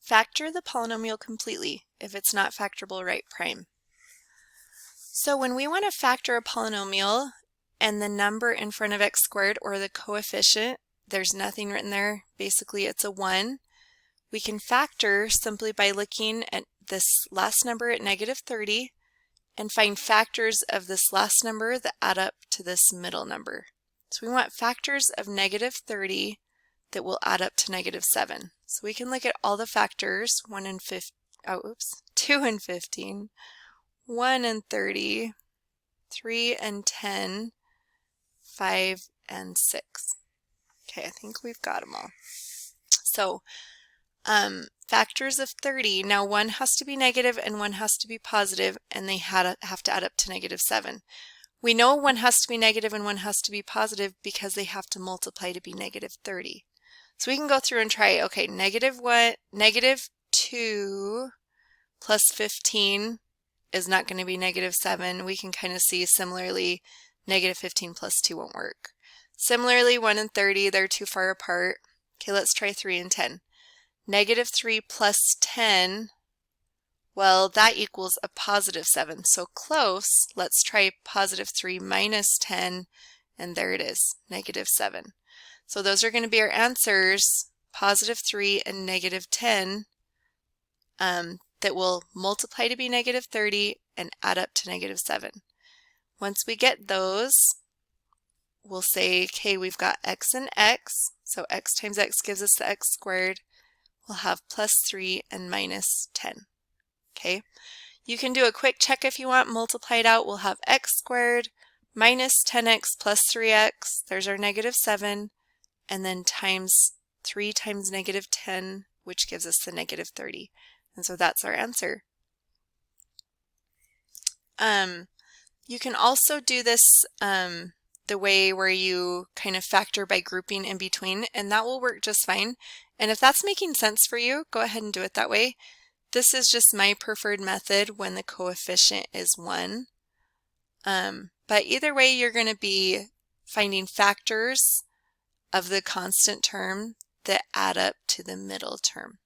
Factor the polynomial completely if it's not factorable right prime. So when we want to factor a polynomial and the number in front of x squared, or the coefficient, there's nothing written there, basically it's a 1, we can factor simply by looking at this last number at -30 and find factors of this last number that add up to this middle number. So we want factors of -30 that will add up to -7. So we can look at all the factors, 2 and 15, 1 and 30, 3 and 10, 5 and 6. Okay, I think we've got them all. So factors of 30, now one has to be negative and one has to be positive, and they have to add up to -7. We know one has to be negative and one has to be positive because they have to multiply to be -30. So we can go through and try, okay, -2 plus 15 is not going to be -7. We can kind of see similarly, -15 plus 2 won't work. Similarly, 1 and 30, they're too far apart. Okay, let's try 3 and 10. -3 plus 10, well, that equals a +7. So close. Let's try +3 minus 10, and there it is, -7. So those are going to be our answers, +3 and -10, that will multiply to be -30 and add up to -7. Once we get those, we'll say, okay, we've got x and x, so x times x gives us the x squared. We'll have +3 and -10. Okay, you can do a quick check if you want, multiply it out. We'll have x squared minus 10x plus 3x, there's our -7, and then times 3 times -10, which gives us the -30. And so that's our answer. You can also do this the way where you kind of factor by grouping in between, and that will work just fine. And if that's making sense for you, go ahead and do it that way. This is just my preferred method when the coefficient is 1. But either way, you're going to be finding factors of the constant term that add up to the middle term.